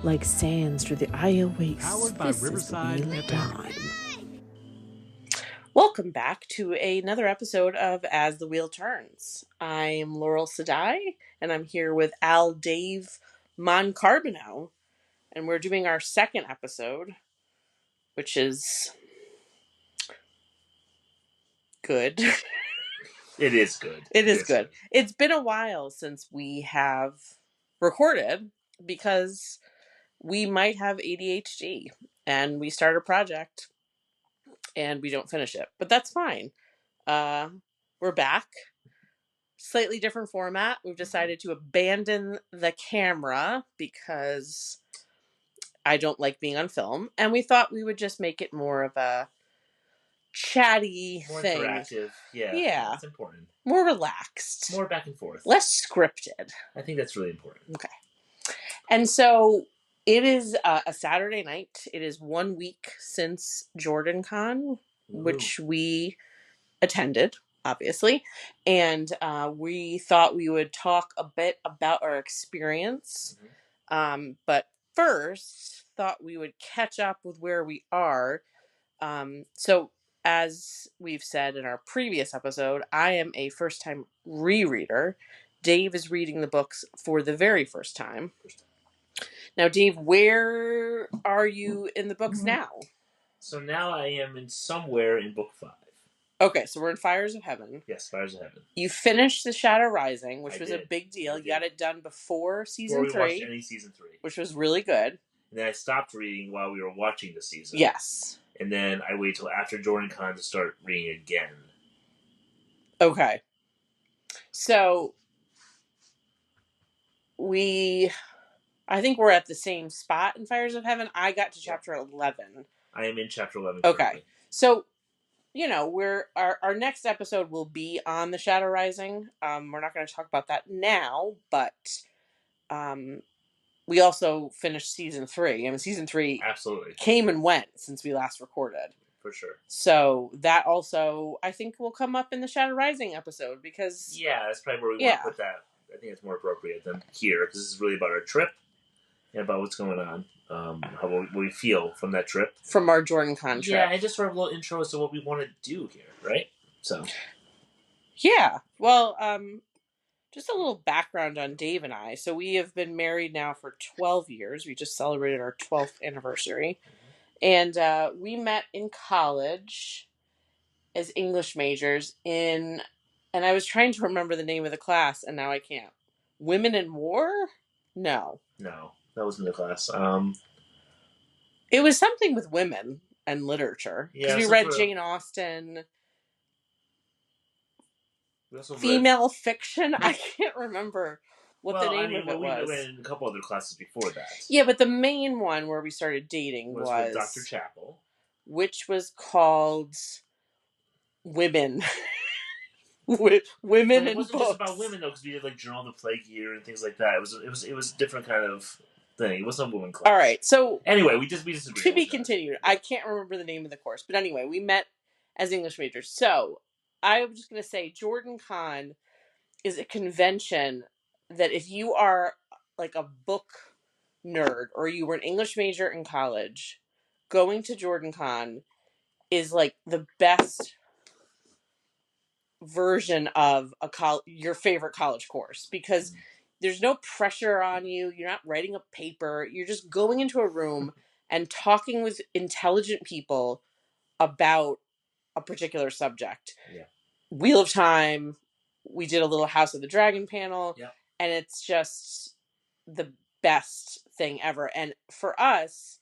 like sands through the Iowa wastes. Powered by This Riverside is the Wheel of FM. Time. Welcome back to another episode of As the Wheel Turns. I'm Laurel Sedai, and I'm here with Al Dave Moncarbino, and we're doing our second episode, which is good. It is good. It is good. It's been a while since we have recorded because we might have ADHD and we start a project and we don't finish it. But that's fine. We're back. Slightly different format. We've decided to abandon the camera because I don't like being on film. And we thought we would just make it more of a chatty More thing. interactive. Yeah. Yeah. That's important. More relaxed. More back and forth. Less scripted. I think that's really important. Okay. And so it is a Saturday night. It is 1 week since JordanCon, which we attended, obviously. And we thought we would talk a bit about our experience. But first, thought we would catch up with where we are. So as we've said in our previous episode, I am a first-time rereader. Dave is reading the books for the very first time. Now, Dave, where are you in the books now? So now I am somewhere in book 5. Okay, so we're in Fires of Heaven. Yes, Fires of Heaven. You finished The Shadow Rising, which was a big deal. You got it done before season 3. Before we watched any season 3. Which was really good. And then I stopped reading while we were watching the season. Yes. And then I waited till after JordanCon to start reading again. Okay. So, I think we're at the same spot in Fires of Heaven. I got to chapter 11. I am in chapter 11. Okay. Currently. So, our next episode will be on The Shadow Rising. We're not going to talk about that now, but we also finished season 3. I mean, season 3 absolutely came and went since we last recorded. For sure. So that also, I think, will come up in the Shadow Rising episode because... Yeah, that's probably where we want to put that. I think it's more appropriate than here because this is really about our trip and about what's going on, how we feel from that trip. From our JordanCon trip. Yeah, and just sort of a little intro as to what we want to do here, right? So... Yeah. Well, just a little background on Dave and I. So we have been married now for 12 years. We just celebrated our 12th anniversary. And we met in college as English majors and I was trying to remember the name of the class, and now I can't. Women in War? No, that wasn't the class. It was something with women and literature. Because we read Jane Austen. Female fiction? I can't remember what the name of it was. We read a couple other classes before that. Yeah, but the main one where we started dating was with Dr. Chappell. Which was called Women. Women in books. It wasn't just about women, though, because we did, like, Journal of the Plague Year and things like that. It was a different kind of thing. It wasn't a woman class. All right, so... Anyway, we just agreed. To be continued. I can't remember the name of the course. But anyway, we met as English majors. So, I'm just going to say JordanCon is a convention that if you are, like, a book nerd or you were an English major in college, going to JordanCon is, like, the best version of your favorite college course because there's no pressure on you. You're not writing a paper. You're just going into a room and talking with intelligent people about a particular subject. Yeah. Wheel of Time. We did a little House of the Dragon panel. Yeah. And it's just the best thing ever. And for us,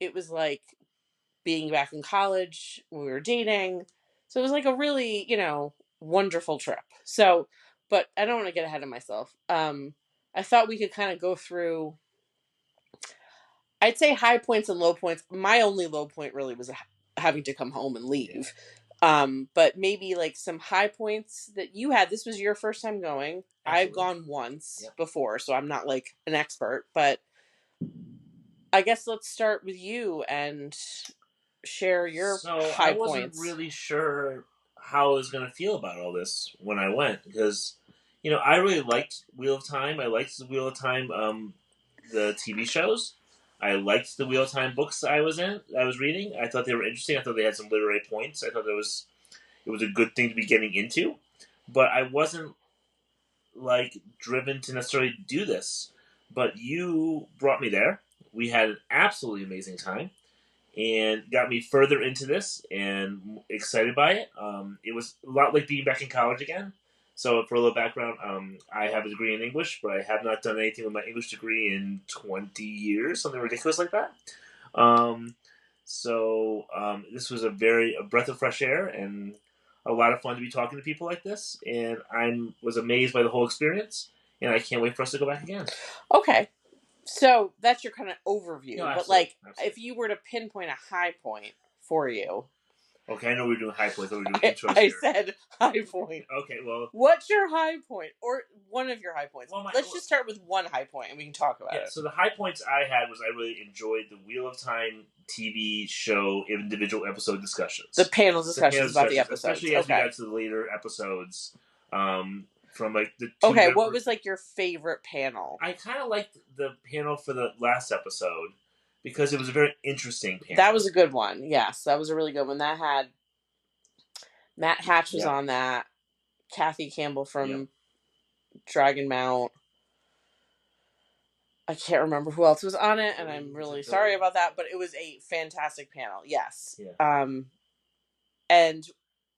it was like being back in college when we were dating. So it was like a really, wonderful trip. So, but I don't want to get ahead of myself. I thought we could kind of go through, I'd say high points and low points. My only low point really was having to come home and leave. But maybe like some high points that you had. This was your first time going. Absolutely. I've gone once before, so I'm not like an expert, but I guess let's start with you and share your high points. I wasn't really sure how I was going to feel about all this when I went because, I really liked Wheel of Time. I liked the Wheel of Time, the TV shows. I liked the Wheel of Time books I was reading. I thought they were interesting. I thought they had some literary points. I thought it was a good thing to be getting into, but I wasn't like driven to necessarily do this. But you brought me there. We had an absolutely amazing time and got me further into this and excited by it. It was a lot like being back in college again. So, for a little background, I have a degree in English, but I have not done anything with my English degree in 20 years, something ridiculous like that. Um, this was a breath of fresh air and a lot of fun to be talking to people like this. And I was amazed by the whole experience, and I can't wait for us to go back again. Okay. So that's your kind of overview. No, but absolutely. if you were to pinpoint a high point for you. Okay, I know we're doing high points. We're doing intros I here. said high point. Okay, well, what's your high point, or one of your high points? Let's just start with one high point, and we can talk about it. Yeah. So the high points I had was I really enjoyed the Wheel of Time TV show individual episode discussions. The panel discussions about the episodes, especially as we got to the later episodes. From like the what was like your favorite panel? I kind of liked the panel for the last episode because it was a very interesting panel. That was a good one. Yes, that was a really good one. That had Matt Hatch was on that. Kathy Campbell from Dragon Mount. I can't remember who else was on it, and I'm really sorry about that, but it was a fantastic panel. Yes. Yeah. And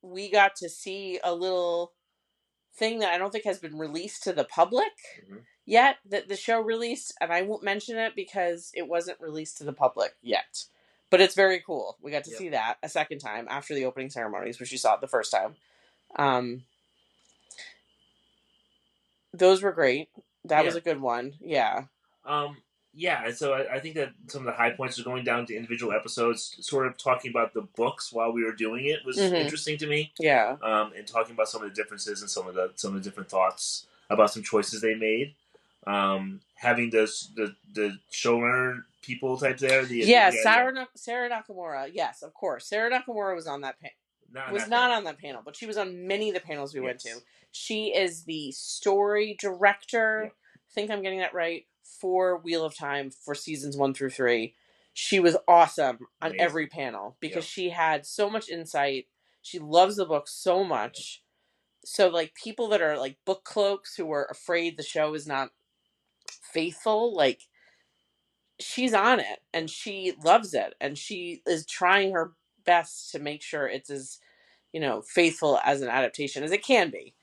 we got to see a little thing that I don't think has been released to the public yet, that the show released, and I won't mention it because it wasn't released to the public yet. But it's very cool. We got to see that a second time after the opening ceremonies, which you saw it the first time. Those were great. That was a good one. Yeah. And so I think that some of the high points are going down to individual episodes, sort of talking about the books while we were doing it was interesting to me. Yeah. And talking about some of the differences and some of the different thoughts about some choices they made. Having the showrunner people type there. Sarah Nakamura. Yes, of course. Sarah Nakamura was on that panel. Not on that panel, but she was on many of the panels we went to. She is the story director. I think I'm getting that right, for Wheel of Time for seasons 1 through 3. She was awesome on every panel because she had so much insight. She loves the book so much. So like people that are like book cloaks who are afraid the show is not faithful, like she's on it and she loves it and she is trying her best to make sure it's as faithful as an adaptation as it can be.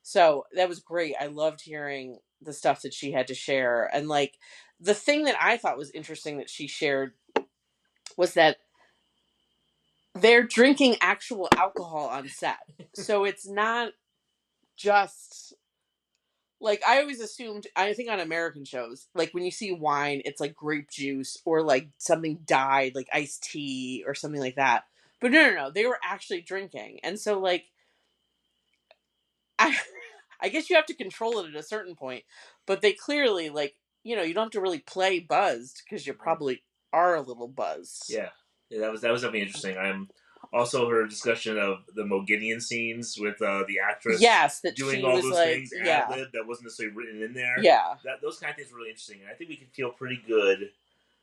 So that was great. I loved hearing the stuff that she had to share. And like the thing that I thought was interesting that she shared was that they're drinking actual alcohol on set. So it's not just like, I always assumed, I think on American shows, like when you see wine, it's like grape juice or like something dyed, like iced tea or something like that. But no. They were actually drinking. And so like, I guess you have to control it at a certain point, but they clearly like, you don't have to really play buzzed because you probably are a little buzzed. Yeah, that was definitely interesting. I'm also heard a discussion of the Moginian scenes with the actress. Yes, that doing she all was those like, things ad-lib that wasn't necessarily written in there. Yeah, those kind of things were really interesting, and I think we can feel pretty good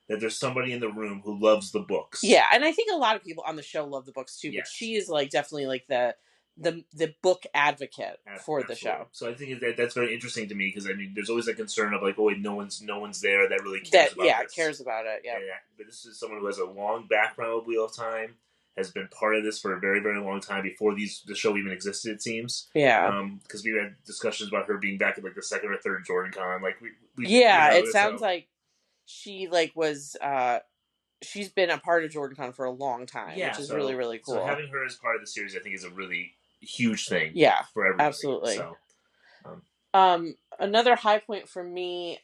that there's somebody in the room who loves the books. Yeah, and I think a lot of people on the show love the books too. But she is like definitely like the book advocate for the show. So I think that's very interesting to me because I mean, there's always a concern of like, oh wait, no one's there that really cares about this. Cares about it. Yeah, but this is someone who has a long background with Wheel of Time, has been part of this for a very, very long time before the show even existed. It seems. Yeah. Because we had discussions about her being back at like the second or third JordanCon. Like it sounds like she like was. She's been a part of JordanCon for a long time, which is really, really cool. So having her as part of the series, I think, is a really huge thing. For everybody. Absolutely. So, another high point for me,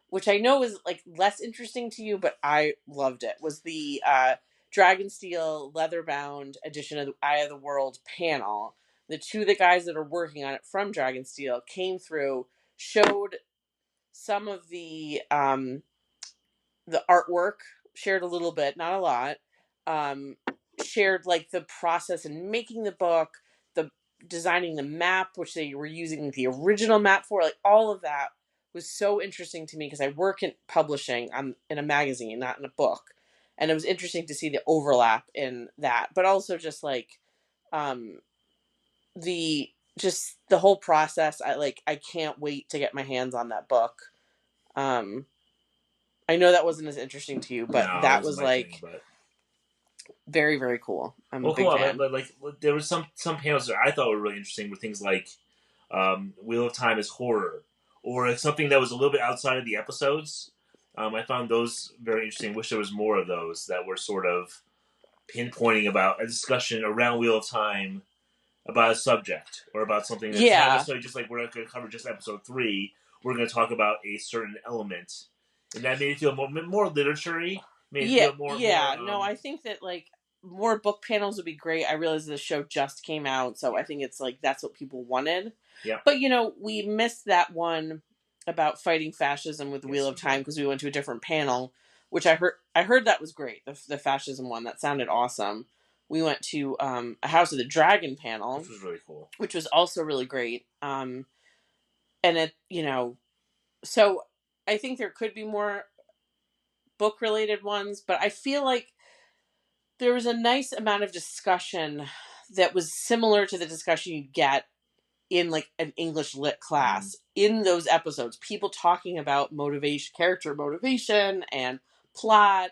which I know is like less interesting to you, but I loved it, was the Dragonsteel leather-bound edition of the Eye of the World panel. The the guys that are working on it from Dragonsteel came through, showed some of the artwork, shared a little bit, not a lot, shared like the process in making the book, the designing the map, which they were using the original map for, like all of that was so interesting to me because I work in publishing. I'm in a magazine, not in a book. And it was interesting to see the overlap in that, but also just like um, the whole process. I can't wait to get my hands on that book. Um, I know that wasn't as interesting to you, but No, it that wasn't was my thing, like but very, very cool. I'm a well, come big on, fan. but like there was some panels that I thought were really interesting with things like Wheel of Time is horror, or like something that was a little bit outside of the episodes. I found those very interesting. Wish there was more of those that were sort of pinpointing about a discussion around Wheel of Time about a subject or about something that's not Yeah, necessarily just like we're not going to cover just episode 3. We're going to talk about a certain element, and that made it feel more literary. Made it yeah, feel more. yeah. No, I think that like more book panels would be great. I realize the show just came out, so I Yeah, think it's like that's what people wanted. yeah, But we missed that one about fighting fascism with the Wheel yes, of Time because exactly. we went to a different panel, which I heard that was great. The fascism one that sounded awesome. We went to a House of the Dragon panel, Which was really cool. which was also really great. And so I think there could be more book related ones, but I feel like there was a nice amount of discussion that was similar to the discussion you get in like an English lit Mm. class in those episodes. People talking about motivation, character motivation, and plot,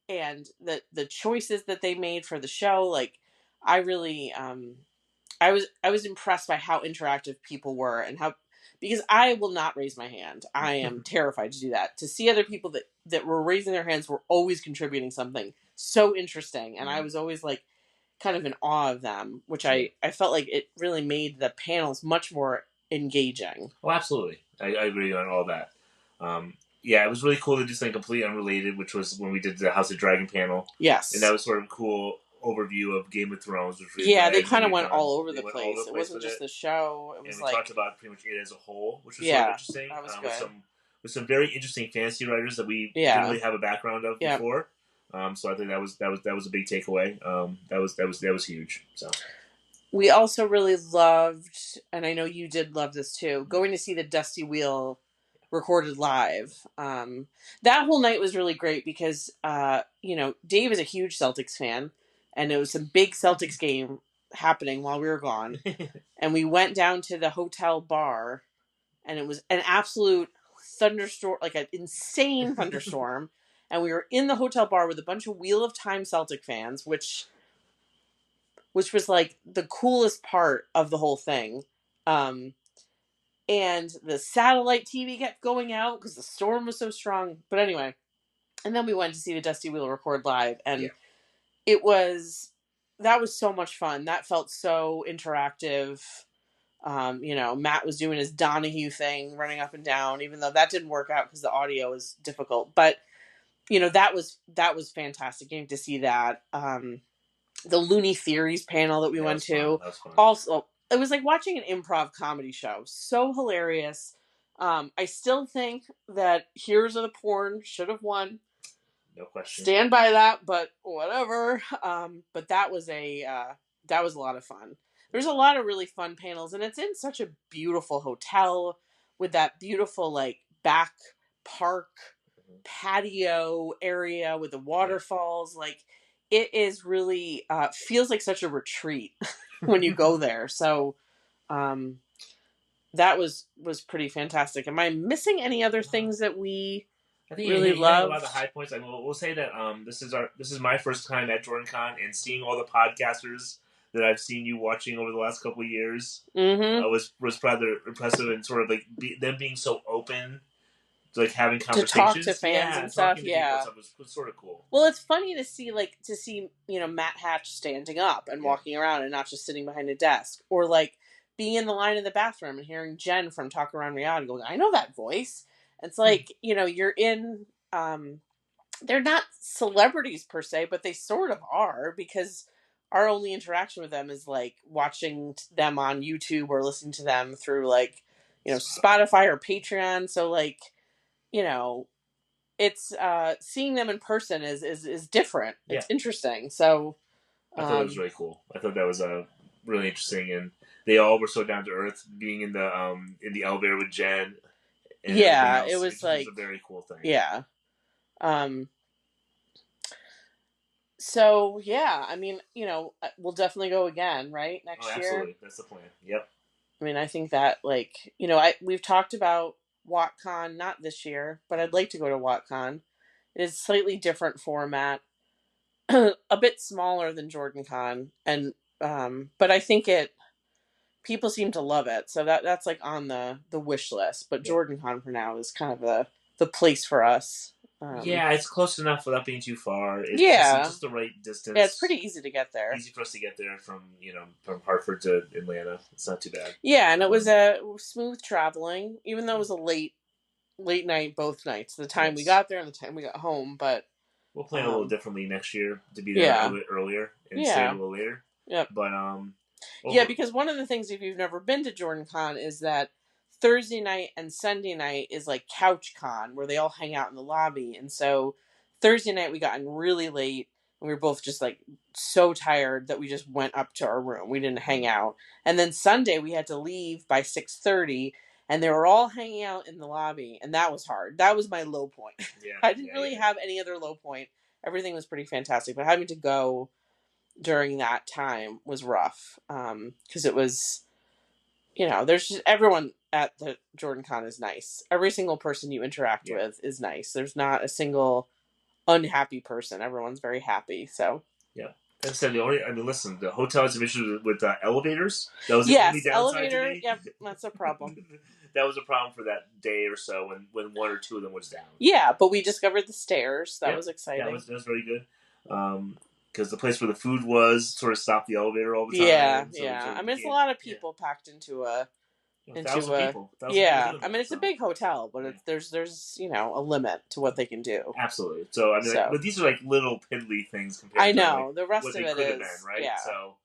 and the choices that they made for the show. Like, I really, I was impressed by how interactive people were and how, because I will not raise my hand. I am terrified to do that. To see other people that were raising their hands were always contributing something so interesting, and I Mm. was always like kind of in awe of them, which Yeah. I felt like it really made the panels much more engaging. Oh, absolutely. I agree on all that. Yeah, it was really cool to do something completely unrelated, which was when we did the House of Dragon panel, and that Yes. was sort of a cool overview of Game of Thrones, which we Yeah, they kind we of had went done. all over They the went all over place. the It place wasn't with just it, the show. It and was we talked like, about pretty much it as a whole, which was sort of yeah, interesting. that was With good. some very interesting fantasy writers that we didn't Yeah. really have a background of Yeah. before. So I think that was a big takeaway. That was huge. So We also really loved, and I know you did love this too, going to see the Dusty Wheel recorded live. That whole night was really great because, Dave is a huge Celtics fan, and it was a big Celtics game happening while we were gone. And we went down to the hotel bar, and it was an absolute thunderstorm, like an insane thunderstorm. And we were in the hotel bar with a bunch of Wheel of Time Celtic fans, which was like the coolest part of the whole thing. Um, and the satellite TV kept going out because the storm was so strong. But anyway, and then we went to see the Dusty Wheel record live, yeah, and it was that was so much fun. That felt so interactive. Matt was doing his Donahue thing, running up and down, even though that didn't work out because the audio was difficult. But that was fantastic getting to see that. The Looney Theories panel that we that went was fun. to. That was fun. Also, it was like watching an improv comedy show. So hilarious. I still think that Heroes of the Porn should have won. No question. Stand by that, but whatever. But that was a lot of fun. There's a lot of really fun panels, and it's in such a beautiful hotel with that beautiful like back park patio area with the waterfalls. Like, it is really feels like such a retreat when you go there. So um, that was pretty fantastic. Am I missing any other things that we I think really you're hitting a lot of loved? the high points. We'll say that this is my first time at JordanCon, and seeing all the podcasters that I've seen you watching over the last couple of years Mm-hmm. was rather impressive, and sort of like them being so open to like having To talk to conversations. fans Yeah, and stuff. talking to people and Yeah. stuff was sort of cool. Well, it's funny to see Matt Hatch standing up and Yeah. walking around and not just sitting behind a desk, or like being in the line in the bathroom and hearing Jen from Talk Around Riyadh going, "I know that voice." It's like you're in. They're not celebrities per se, but they sort of are, because our only interaction with them is like watching them on YouTube or listening to them through like Spotify or Patreon. So like you know it's seeing them in person is different. Yeah, It's interesting. So I thought it was really cool. I thought that was really interesting, and they all were so down to earth. Being in the elevator with Jen, and everything Yeah, it else, was which was like, a very cool thing. yeah. Um, so yeah, I mean, we'll definitely go again, right? Oh, Next year. absolutely, that's the plan. Yep. I mean, I think that like, we've talked about WatCon, not this year, but I'd like to go to WatCon. It's slightly different format, a bit smaller than JordanCon, and but I think people seem to love it, so that's like on the wish list. But Yep. JordanCon for now is kind of the place for us. Yeah, it's close enough without being too far. It's Yeah, just the right yeah, it's distance. pretty easy to get there. Easy for us to get there from from Hartford to Atlanta. It's not too bad. Yeah, and it was a smooth traveling, even though it was a late night both nights. The time we Yes. got there and the time we got home, but We'll plan a little differently next year to be there a yeah, little bit earlier and stay a yeah, little later. yep. But Yeah, because one of the things, if you've never been to JordanCon, is that Thursday night and Sunday night is like Couch Con, where they all hang out in the lobby. And so Thursday night we got in really late, and we were both just like so tired that we just went up to our room. We didn't hang out. And then Sunday we had to leave by 6:30, and they were all hanging out in the lobby, and that was hard. That was my low point. Yeah, I didn't really have any other low point. Everything was pretty fantastic, but having to go during that time was rough, because it was, there's just everyone at the JordanCon is nice. Every single person you interact with is nice. There's not a single unhappy person. Everyone's very happy. So yeah. As I said, listen, the hotel has some issues with elevators. That was the only yes, downside to elevator. me. Yep, that's a problem. That was a problem for that day or so when one or two of them was down. Yeah, but we discovered the stairs. That was exciting. That was very good. Because the place where the food was sort of stopped the elevator all the time. Yeah, so, yeah. So I mean, it's a lot of people packed into a. Thousand people. Yeah, I mean, it's a big hotel, but there's a limit to what they can do. Absolutely. So I mean, but these are like little piddly things compared. I know to like, the rest what of they it could is have been, right? Yeah. So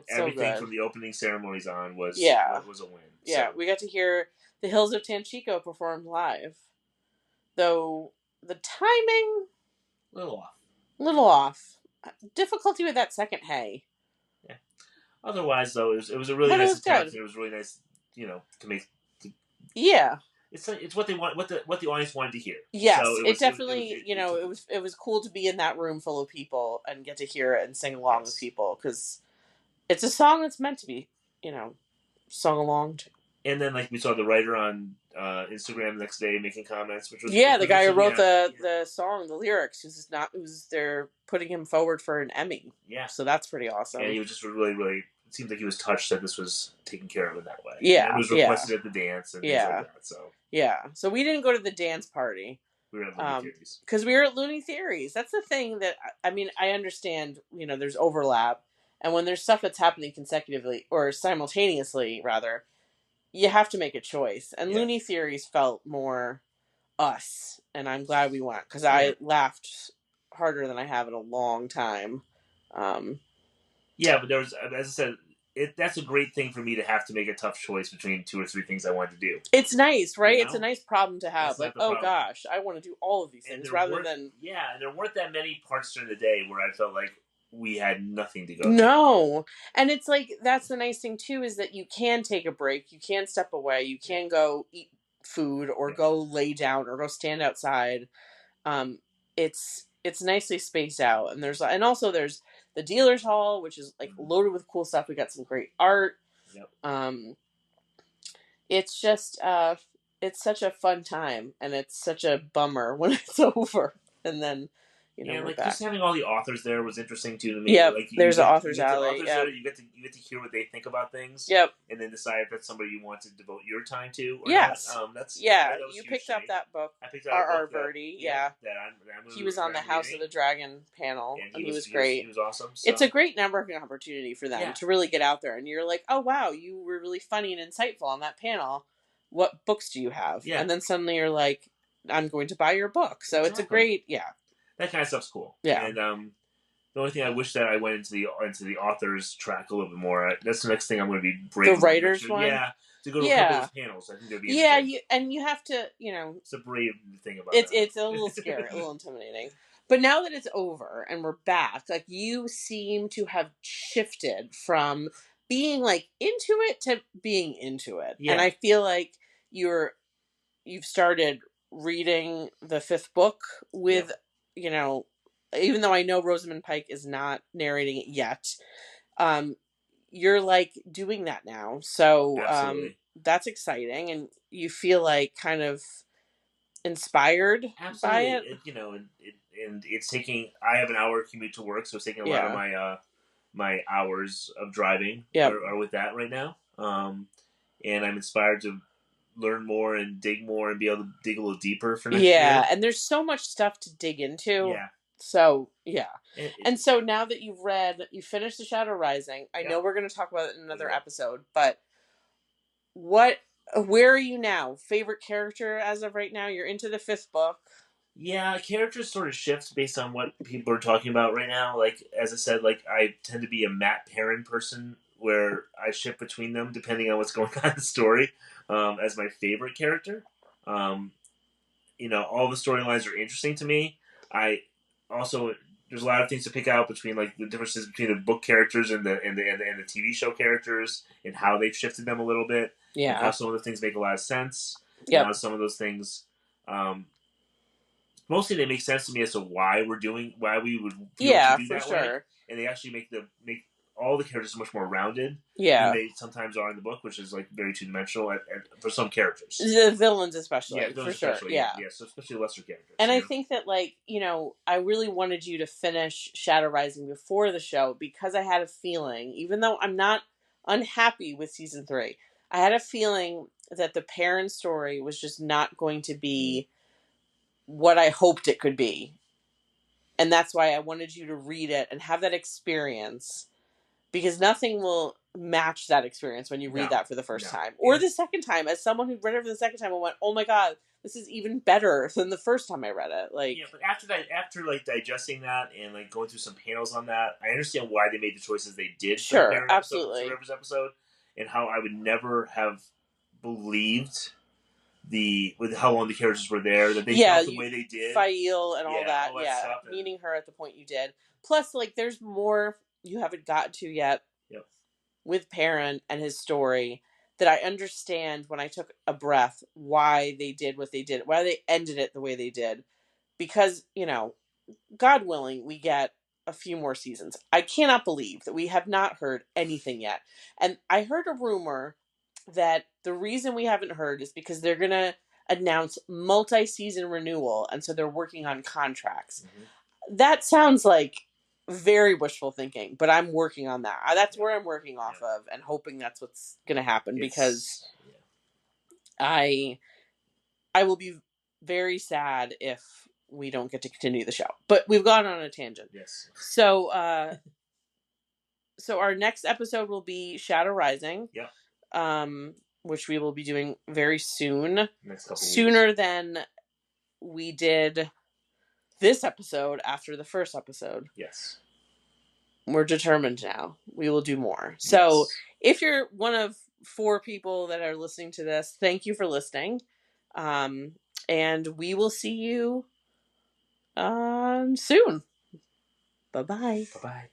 everything from the opening ceremonies on was a win. Yeah, so. we got to hear the Hills of Tanchico performed live, though the timing little off. Difficulty with that second hey. Yeah. Otherwise, though, it was a really nice attempt. It was really nice, to make. Yeah. It's what they want, what the audience wanted to hear. Yes, so it definitely, it was cool to be in that room full of people and get to hear it and sing along with people, because it's a song that's meant to be, sung along to. And then, like, we saw the writer on Instagram the next day making comments, which was the guy who wrote the song, the lyrics, they're putting him forward for an Emmy. Yeah, so that's pretty awesome. And he was just really, really. It seemed like he was touched that this was taken care of in that way. Yeah, and it was requested at the dance and things like that. So we didn't go to the dance party. We were at Looney Theories because we were at Looney Theories. That's the thing that I mean. I understand, there's overlap, and when there's stuff that's happening consecutively or simultaneously, rather, you have to make a choice. And Looney Theories felt more us, and I'm glad we went, because I laughed harder than I have in a long time. But there was, as I said, that's a great thing for me to have to make a tough choice between 2 or 3 things I wanted to do. It's nice, right? It's a nice problem to have. Like, oh gosh, I want to do all of these things rather than. Yeah, and there weren't that many parts during the day where I felt like we had nothing to go. No, and it's like that's the nice thing too, is that you can take a break, you can step away, you can go eat food or go lay down or go stand outside. It's nicely spaced out, and also there's the dealer's hall, which is like loaded with cool stuff. We got some great art. Yep. It's just it's such a fun time, and it's such a bummer when it's over, and then. Just having all the authors there was interesting too to me. Yeah, like, there's an authors alley. You get to hear what they think about things. Yep. And then decide if that's somebody you want to devote your time to. Or yes. Not. That you picked up that book. I picked up R.R. Birdie. Yeah. He was on the House of the Dragon panel, and he was great. He was awesome. So. It's a great networking opportunity for them to really get out there, and you're like, oh wow, you were really funny and insightful on that panel. What books do you have? Yeah. And then suddenly you're like, I'm going to buy your book. So It's a great that kind of stuff's cool. Yeah. And the only thing I wish that I went into the authors track a little bit more. That's the next thing I'm going to be brave. The writers one. Yeah. To go to a couple of panels, I think that'd be you have to, It's a brave thing about it. It's a little scary, a little intimidating. But now that it's over and we're back, like you seem to have shifted from being like into it to being into it, and I feel like you're you've started reading the 5th book with, you know, even though I know Rosamund Pike is not narrating it yet, you're like doing that now. So that's exciting, and you feel like kind of inspired by it. You know, and it's taking. I have an hour commute to work, so it's taking a lot of my my hours of driving are with that right now. And I'm inspired to learn more and dig more and be able to dig a little deeper for next year. Yeah, and there's so much stuff to dig into. Yeah. So, yeah. And so now that you finished The Shadow Rising, I know we're going to talk about it in another episode, but where are you now? Favorite character as of right now? You're into the 5th book. Yeah, characters sort of shift based on what people are talking about right now. Like, as I said, like, I tend to be a Matt Perrin person where I shift between them depending on what's going on in the story as my favorite character. You know, all the storylines are interesting to me. I also, there's a lot of things to pick out between, like, the differences between the book characters and the TV show characters and how they've shifted them a little bit. Yeah. And how some of the things make a lot of sense. Yeah. And how some of those things... mostly they make sense to me as to why we would do that for sure. Way. And they actually make all the characters much more rounded than they sometimes are in the book, which is like very two-dimensional for some characters. The villains especially, for sure. Yeah, so especially lesser characters. And I think that, like, you know, I really wanted you to finish Shadow Rising before the show because I had a feeling, even though I'm not unhappy with season 3, I had a feeling that the Perrin story was just not going to be what I hoped it could be. And that's why I wanted you to read it and have that experience, because nothing will match that experience when you read that for the first time or the second time. As someone who read it for the second time, I went, "Oh my god, this is even better than the first time I read it." Like, yeah, but after like digesting that and like going through some panels on that, I understand why they made the choices they did. Sure, absolutely. For Rivers episode, and how I would never have believed with how long the characters were there, that they felt the way they did, Fail and all that stuff, meeting her at the point you did. Plus, like, there's more you haven't got to yet with Perrin and his story that I understand when I took a breath why they did what they did, why they ended it the way they did, because, you know, God willing, we get a few more seasons. I cannot believe that we have not heard anything yet. And I heard a rumor that the reason we haven't heard is because they're going to announce multi-season renewal, and so they're working on contracts. Mm-hmm. That sounds like very wishful thinking, but I'm working on that. That's where I'm working off of and hoping that's what's going to happen, because I will be very sad if we don't get to continue the show. But we've gone on a tangent. Yes. So our next episode will be Shadow Rising. Yeah. Which we will be doing very soon. Next couple sooner weeks. Than we did this episode after the first episode. Yes. We're determined now. We will do more. Yes. So if you're one of 4 people that are listening to this, thank you for listening. And we will see you soon. Bye-bye. Bye-bye.